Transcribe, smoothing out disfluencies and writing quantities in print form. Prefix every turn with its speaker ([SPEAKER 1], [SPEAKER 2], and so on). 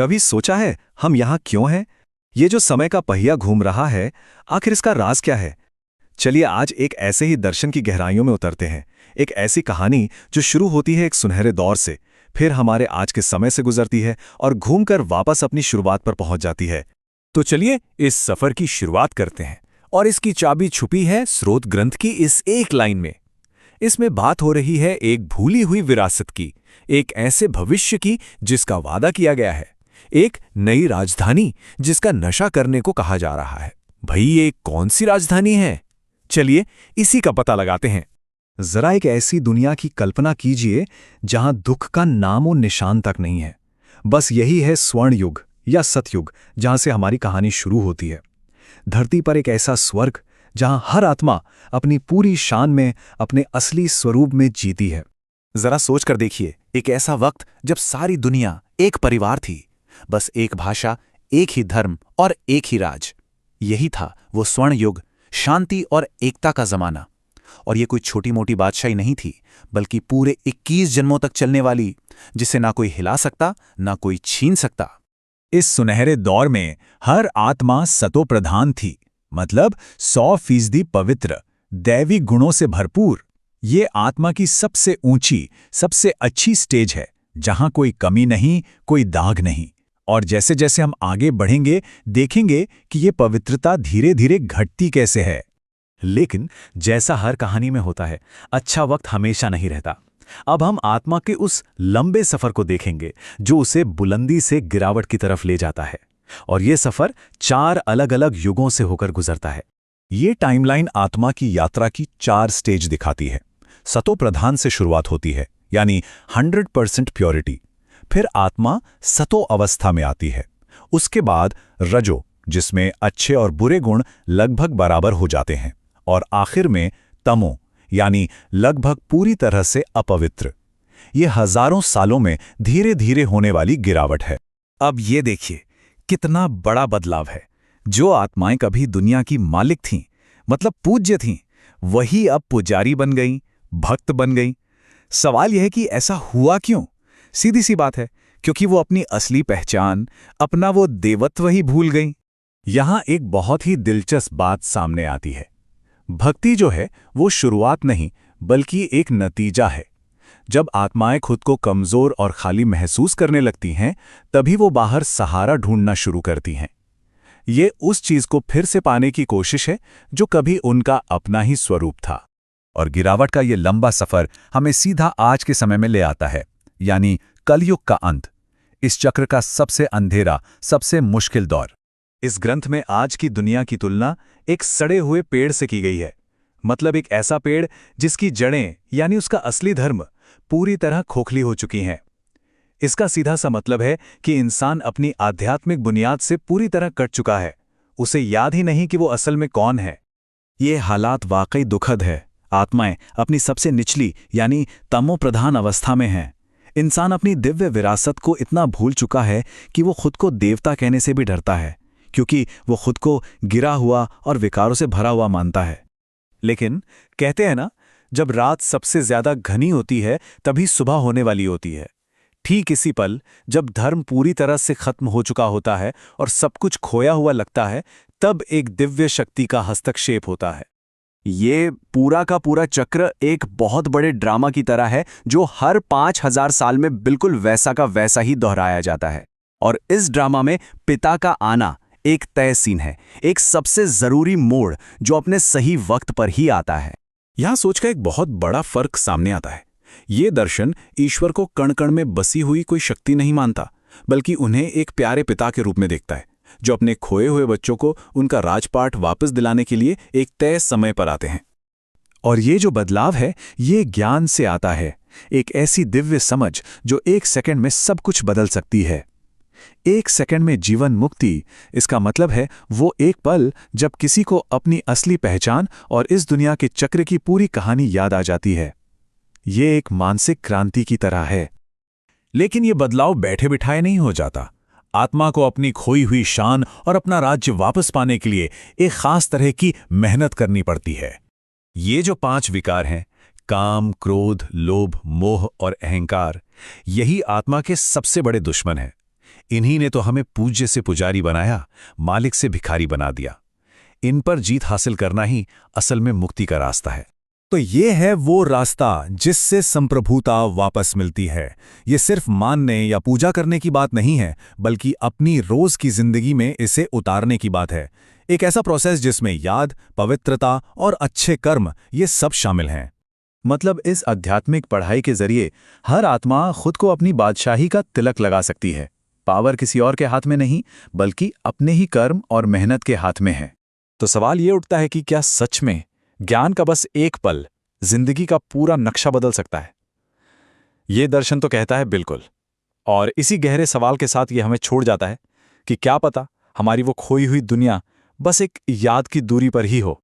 [SPEAKER 1] कभी सोचा है हम यहाँ क्यों हैं? ये जो समय का पहिया घूम रहा है, आखिर इसका राज क्या है? चलिए आज एक ऐसे ही दर्शन की गहराइयों में उतरते हैं। एक ऐसी कहानी जो शुरू होती है एक सुनहरे दौर से, फिर हमारे आज के समय से गुजरती है और घूमकर वापस अपनी शुरुआत पर पहुंच जाती है।
[SPEAKER 2] तो चलिए इस सफर की शुरुआत करते हैं। और इसकी चाबी छुपी है स्रोत ग्रंथ की इस एक लाइन में। इसमें बात हो रही है एक भूली हुई विरासत की, एक ऐसे भविष्य की जिसका वादा किया गया है, एक नई राजधानी जिसका नशा करने को कहा जा रहा है। भाई ये कौन सी राजधानी है? चलिए इसी का पता लगाते हैं।
[SPEAKER 1] जरा एक ऐसी दुनिया की कल्पना कीजिए जहां दुख का नामो निशान तक नहीं है। बस यही है स्वर्ण युग या सतयुग, जहां से हमारी कहानी शुरू होती है। धरती पर एक ऐसा स्वर्ग जहां हर आत्मा अपनी पूरी शान में अपने असली स्वरूप में जीती है।
[SPEAKER 2] जरा सोच कर देखिए, एक ऐसा वक्त जब सारी दुनिया एक परिवार थी, बस एक भाषा, एक ही धर्म और एक ही राज। यही था वो स्वर्ण युग, शांति और एकता का जमाना। और ये कोई छोटी मोटी बादशाही नहीं थी, बल्कि पूरे 21 जन्मों तक चलने वाली, जिसे ना कोई हिला सकता ना कोई छीन सकता।
[SPEAKER 3] इस सुनहरे दौर में हर आत्मा सतो प्रधान थी, मतलब 100% पवित्र, दैवी गुणों से भरपूर। ये आत्मा की सबसे ऊंची, सबसे अच्छी स्टेज है, जहां कोई कमी नहीं, कोई दाग नहीं। और जैसे जैसे हम आगे बढ़ेंगे, देखेंगे कि ये पवित्रता धीरे धीरे घटती कैसे है।
[SPEAKER 2] लेकिन जैसा हर कहानी में होता है, अच्छा वक्त हमेशा नहीं रहता। अब हम आत्मा के उस लंबे सफर को देखेंगे जो उसे बुलंदी से गिरावट की तरफ ले जाता है। और ये सफर 4 अलग अलग युगों से होकर गुजरता है।
[SPEAKER 3] ये टाइमलाइन आत्मा की यात्रा की 4 स्टेज दिखाती है। सतो प्रधान से शुरुआत होती है, यानी 100% प्योरिटी। फिर आत्मा सतो अवस्था में आती है। उसके बाद रजो, जिसमें अच्छे और बुरे गुण लगभग बराबर हो जाते हैं। और आखिर में तमो, यानी लगभग पूरी तरह से अपवित्र। ये हजारों सालों में धीरे धीरे होने वाली गिरावट है।
[SPEAKER 2] अब ये देखिए कितना बड़ा बदलाव है। जो आत्माएं कभी दुनिया की मालिक थीं, मतलब पूज्य थीं, वही अब पुजारी बन गईं, भक्त बन गईं। सवाल यह है कि ऐसा हुआ क्यों? सीधी सी बात है, क्योंकि वो अपनी असली पहचान, अपना वो देवत्व ही भूल गईं।
[SPEAKER 3] यहां एक बहुत ही दिलचस्प बात सामने आती है। भक्ति जो है वो शुरुआत नहीं, बल्कि एक नतीजा है। जब आत्माएं खुद को कमजोर और खाली महसूस करने लगती हैं, तभी वो बाहर सहारा ढूंढना शुरू करती हैं। ये उस चीज को फिर से पाने की कोशिश है जो कभी उनका अपना ही स्वरूप था। और गिरावट का ये लंबा सफर हमें सीधा आज के समय में ले आता है, यानी कलयुग का अंत। इस चक्र का सबसे अंधेरा, सबसे मुश्किल दौर।
[SPEAKER 2] इस ग्रंथ में आज की दुनिया की तुलना एक सड़े हुए पेड़ से की गई है। मतलब एक ऐसा पेड़ जिसकी जड़ें, यानी उसका असली धर्म, पूरी तरह खोखली हो चुकी हैं। इसका सीधा सा मतलब है कि इंसान अपनी आध्यात्मिक बुनियाद से पूरी तरह कट चुका है। उसे याद ही नहीं कि वो असल में कौन है। ये हालात वाकई दुखद है। आत्माएं अपनी सबसे निचली, यानी तमो प्रधान अवस्था में हैं। इंसान अपनी दिव्य विरासत को इतना भूल चुका है कि वो खुद को देवता कहने से भी डरता है, क्योंकि वो खुद को गिरा हुआ और विकारों से भरा हुआ मानता है। लेकिन कहते हैं ना, जब रात सबसे ज्यादा घनी होती है तभी सुबह होने वाली होती है। ठीक इसी पल, जब धर्म पूरी तरह से खत्म हो चुका होता है और सब कुछ खोया हुआ लगता है, तब एक दिव्य शक्ति का हस्तक्षेप होता है। ये पूरा का पूरा चक्र एक बहुत बड़े ड्रामा की तरह है, जो हर 5000 साल में बिल्कुल वैसा का वैसा ही दोहराया जाता है। और इस ड्रामा में पिता का आना एक तय सीन है, एक सबसे जरूरी मोड़ जो अपने सही वक्त पर ही आता है।
[SPEAKER 3] यहां सोचकर एक बहुत बड़ा फर्क सामने आता है। ये दर्शन ईश्वर को कण कण में बसी हुई कोई शक्ति नहीं मानता, बल्कि उन्हें एक प्यारे पिता के रूप में देखता है, जो अपने खोए हुए बच्चों को उनका राजपाट वापस दिलाने के लिए एक तय समय पर आते हैं। और ये जो बदलाव है, ये ज्ञान से आता है। एक ऐसी दिव्य समझ जो 1 सेकंड में सब कुछ बदल सकती है। 1 सेकंड में जीवन मुक्ति, इसका मतलब है वो एक पल जब किसी को अपनी असली पहचान और इस दुनिया के चक्र की पूरी कहानी याद आ जाती है। ये एक मानसिक क्रांति की तरह है। लेकिन ये बदलाव बैठे बिठाए नहीं हो जाता। आत्मा को अपनी खोई हुई शान और अपना राज्य वापस पाने के लिए एक खास तरह की मेहनत करनी पड़ती है। ये जो 5 विकार हैं, काम, क्रोध, लोभ, मोह और अहंकार, यही आत्मा के सबसे बड़े दुश्मन हैं।
[SPEAKER 1] इन्हीं ने तो हमें पूज्य से पुजारी बनाया, मालिक से भिखारी बना दिया। इन पर जीत हासिल करना ही असल में मुक्ति का रास्ता है।
[SPEAKER 2] तो ये है वो रास्ता जिससे संप्रभुता वापस मिलती है। ये सिर्फ मानने या पूजा करने की बात नहीं है, बल्कि अपनी रोज की जिंदगी में इसे उतारने की बात है। एक ऐसा प्रोसेस जिसमें याद, पवित्रता और अच्छे कर्म ये सब शामिल हैं।
[SPEAKER 3] मतलब इस आध्यात्मिक पढ़ाई के जरिए हर आत्मा खुद को अपनी बादशाही का तिलक लगा सकती है। पावर किसी और के हाथ में नहीं, बल्कि अपने ही कर्म और मेहनत के हाथ में है। तो सवाल ये उठता है कि क्या सच में ज्ञान का बस एक पल जिंदगी का पूरा नक्शा बदल सकता है? ये दर्शन तो कहता है बिल्कुल। और इसी गहरे सवाल के साथ ये हमें छोड़ जाता है कि क्या पता हमारी वो खोई हुई दुनिया बस एक याद की दूरी पर ही हो।